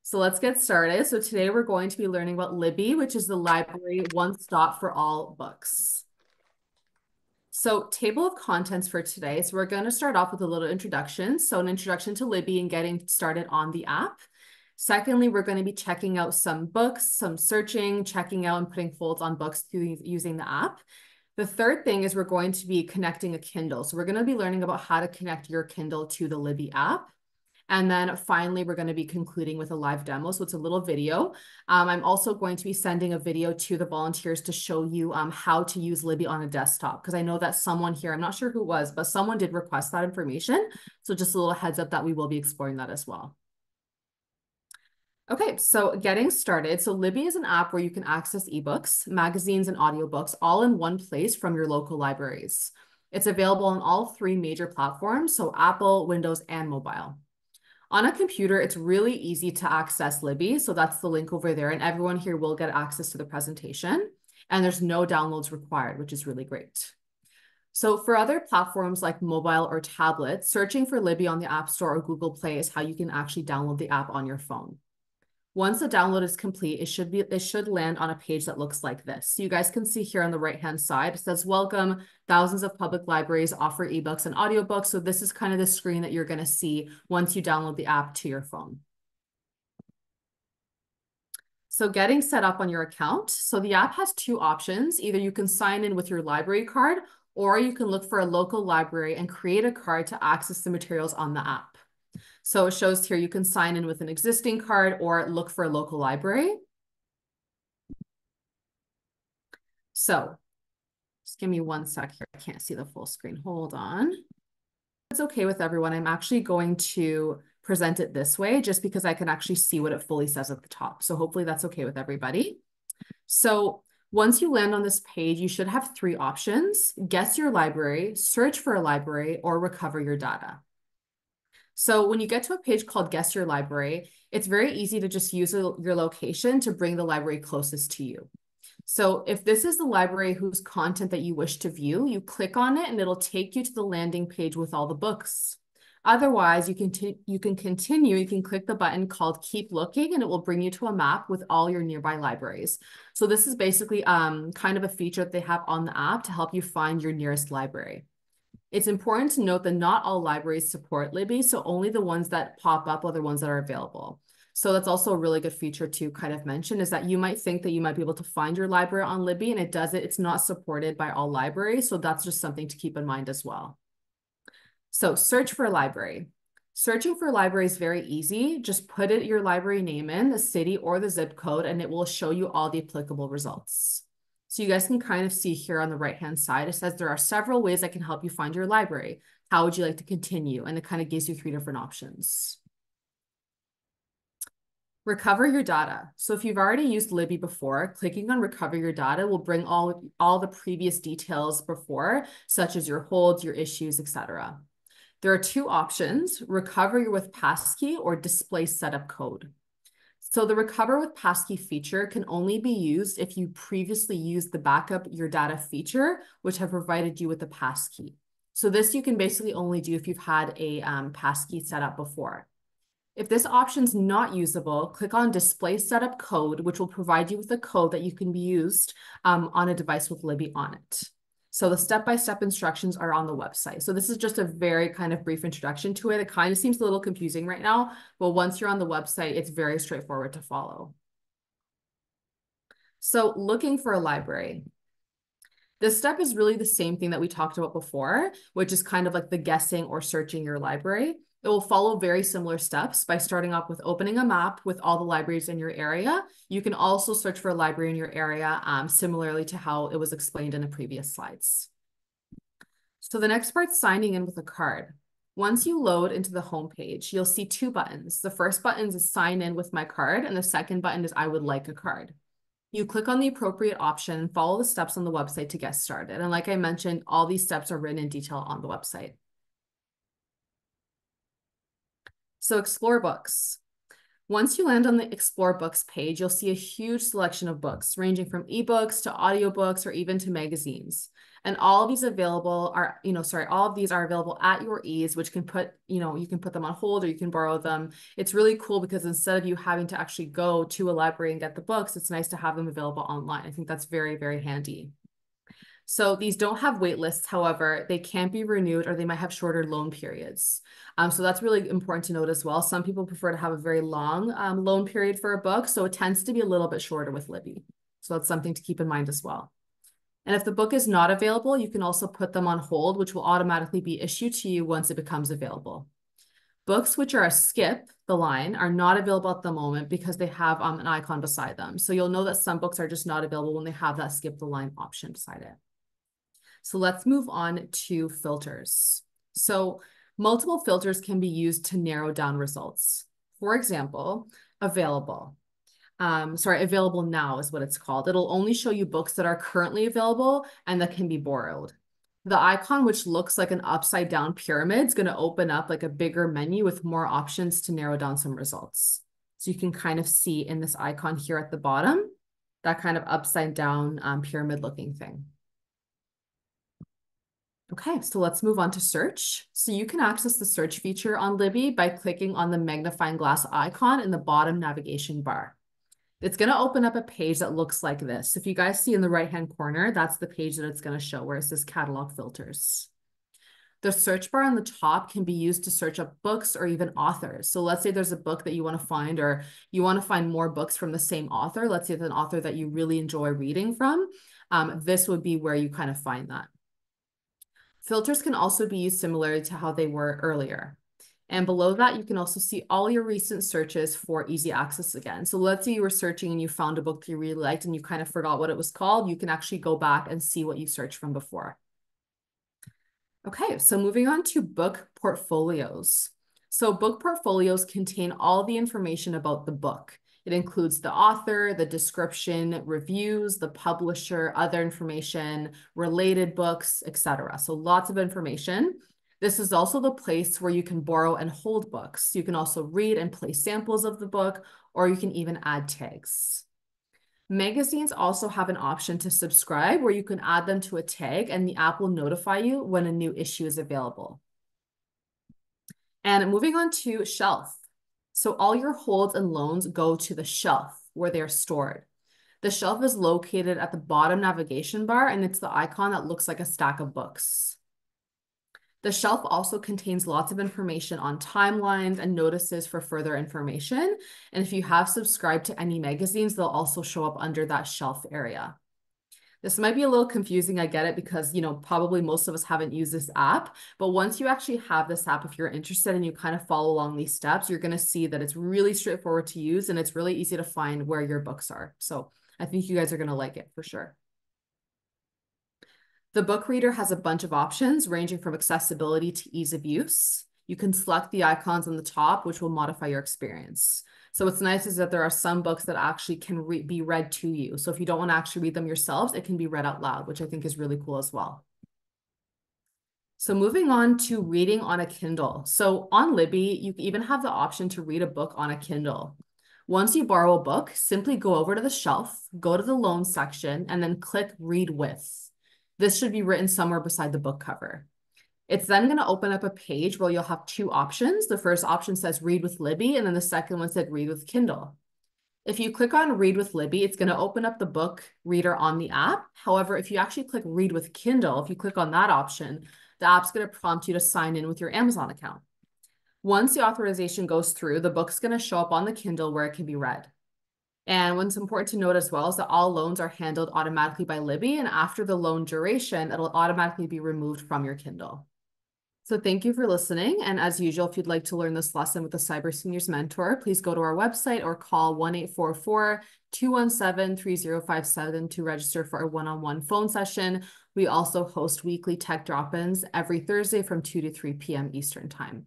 So let's get started. So today we're going to be learning about Libby, which is the library one stop for all books. So table of contents for today. So we're going to start off with a little introduction. So an introduction to Libby and getting started on the app. Secondly, we're going to be checking out some books, some searching, checking out and putting folds on books using the app. The third thing is we're going to be connecting a Kindle. So we're going to be learning about how to connect your Kindle to the Libby app. And then finally, we're going to be concluding with a live demo. So it's a little video. I'm also going to be sending a video to the volunteers to show you how to use Libby on a desktop, because I know that someone here, I'm not sure who it was, but someone did request that information. So just a little heads up that we will be exploring that as well. Okay, so getting started. So Libby is an app where you can access ebooks, magazines, and audiobooks all in one place from your local libraries. It's available on all three major platforms, so Apple, Windows, and mobile. On a computer, it's really easy to access Libby. So that's the link over there. And everyone here will get access to the presentation. And there's no downloads required, which is really great. So for other platforms like mobile or tablet, searching for Libby on the App Store or Google Play is how you can actually download the app on your phone. Once the download is complete, it should land on a page that looks like this. So you guys can see here on the right-hand side, it says, welcome, thousands of public libraries offer ebooks and audiobooks. So this is kind of the screen that you're gonna see once you download the app to your phone. So getting set up on your account. So the app has two options. Either you can sign in with your library card, or you can look for a local library and create a card to access the materials on the app. So it shows here you can sign in with an existing card or look for a local library. So just give me one sec here. I can't see the full screen. Hold on. If it's okay with everyone, I'm actually going to present it this way just because I can actually see what it fully says at the top. So hopefully that's okay with everybody. So once you land on this page, you should have three options: guess your library, search for a library, or recover your data. So when you get to a page called Guess Your Library, it's very easy to just use your location to bring the library closest to you. So if this is the library whose content that you wish to view, you click on it and it'll take you to the landing page with all the books. Otherwise, you can continue, you can click the button called Keep Looking and it will bring you to a map with all your nearby libraries. So this is basically kind of a feature that they have on the app to help you find your nearest library. It's important to note that not all libraries support Libby, so only the ones that pop up are the ones that are available. So that's also a really good feature to kind of mention, is that you might think that you might be able to find your library on Libby and it doesn't, it's not supported by all libraries. So that's just something to keep in mind as well. So search for a library. Searching for a library is very easy. Just put your library name in, the city or the zip code, and it will show you all the applicable results. So you guys can kind of see here on the right-hand side, it says there are several ways that can help you find your library. How would you like to continue? And it kind of gives you three different options. Recover your data. So if you've already used Libby before, clicking on recover your data will bring all the previous details before, such as your holds, your issues, etc. There are two options: recover with passkey or display setup code. So the recover with passkey feature can only be used if you previously used the backup your data feature, which have provided you with the passkey. So this you can basically only do if you've had a passkey set up before. If this option is not usable, click on display setup code, which will provide you with a code that you can be used on a device with Libby on it. So the step-by-step instructions are on the website. So this is just a very kind of brief introduction to it. It kind of seems a little confusing right now, but once you're on the website, it's very straightforward to follow. So looking for a library. This step is really the same thing that we talked about before, which is kind of like the guessing or searching your library. It will follow very similar steps by starting off with opening a map with all the libraries in your area. You can also search for a library in your area, similarly to how it was explained in the previous slides. So the next part's signing in with a card. Once you load into the home page, you'll see two buttons. The first button is sign in with my card, and the second button is I would like a card. You click on the appropriate option and follow the steps on the website to get started. And like I mentioned, all these steps are written in detail on the website. So explore books. Once you land on the Explore Books page, you'll see a huge selection of books, ranging from ebooks to audiobooks or even to magazines. And all of these available are, all of these are available at your ease, which can put, you can put them on hold or you can borrow them. It's really cool because instead of you having to actually go to a library and get the books, it's nice to have them available online. I think that's very, very handy. So these don't have wait lists. However, they can't be renewed or they might have shorter loan periods. So that's really important to note as well. Some people prefer to have a very long loan period for a book. So it tends to be a little bit shorter with Libby. So that's something to keep in mind as well. And if the book is not available, you can also put them on hold, which will automatically be issued to you once it becomes available. Books which are a skip the line are not available at the moment because they have an icon beside them. So you'll know that some books are just not available when they have that skip the line option beside it. So let's move on to filters. So multiple filters can be used to narrow down results. For example, available. Available now is what it's called. It'll only show you books that are currently available and that can be borrowed. The icon, which looks like an upside down pyramid, is going to open up like a bigger menu with more options to narrow down some results. So you can kind of see in this icon here at the bottom, that kind of upside down pyramid looking thing. Okay, so let's move on to search. So you can access the search feature on Libby by clicking on the magnifying glass icon in the bottom navigation bar. It's going to open up a page that looks like this. If you guys see in the right-hand corner, that's the page that it's going to show where it says catalog filters. The search bar on the top can be used to search up books or even authors. So let's say there's a book that you want to find, or you want to find more books from the same author. Let's say it's an author that you really enjoy reading from. This would be where you kind of find that. Filters can also be used similarly to how they were earlier. And below that, you can also see all your recent searches for easy access again. So let's say you were searching and you found a book that you really liked and you kind of forgot what it was called. You can actually go back and see what you searched from before. Okay, so moving on to book portfolios. So book portfolios contain all the information about the book. It includes the author, the description, reviews, the publisher, other information, related books, etc. So lots of information. This is also the place where you can borrow and hold books. You can also read and play samples of the book, or you can even add tags. Magazines also have an option to subscribe where you can add them to a tag and the app will notify you when a new issue is available. And moving on to shelf. So all your holds and loans go to the shelf where they are stored. The shelf is located at the bottom navigation bar and it's the icon that looks like a stack of books. The shelf also contains lots of information on timelines and notices for further information. And if you have subscribed to any magazines, they'll also show up under that shelf area. This might be a little confusing, I get it, because, probably most of us haven't used this app, but once you actually have this app, if you're interested and you kind of follow along these steps, you're going to see that it's really straightforward to use and it's really easy to find where your books are. So I think you guys are going to like it for sure. The book reader has a bunch of options ranging from accessibility to ease of use. You can select the icons on the top, which will modify your experience. So what's nice is that there are some books that actually can be read to you. So if you don't want to actually read them yourselves, it can be read out loud, which I think is really cool as well. So moving on to reading on a Kindle. So on Libby, you even have the option to read a book on a Kindle. Once you borrow a book, simply go over to the shelf, go to the loan section, and then click Read With. This should be written somewhere beside the book cover. It's then going to open up a page where you'll have two options. The first option says Read with Libby, and then the second one said Read with Kindle. If you click on Read with Libby, it's going to open up the book reader on the app. However, if you actually click Read with Kindle, if you click on that option, the app's going to prompt you to sign in with your Amazon account. Once the authorization goes through, the book's going to show up on the Kindle where it can be read. And what's important to note as well is that all loans are handled automatically by Libby, and after the loan duration, it'll automatically be removed from your Kindle. So thank you for listening. And as usual, if you'd like to learn this lesson with a Cyber Seniors Mentor, please go to our website or call 1-844-217-3057 to register for a one-on-one phone session. We also host weekly tech drop-ins every Thursday from 2 to 3 p.m. Eastern Time.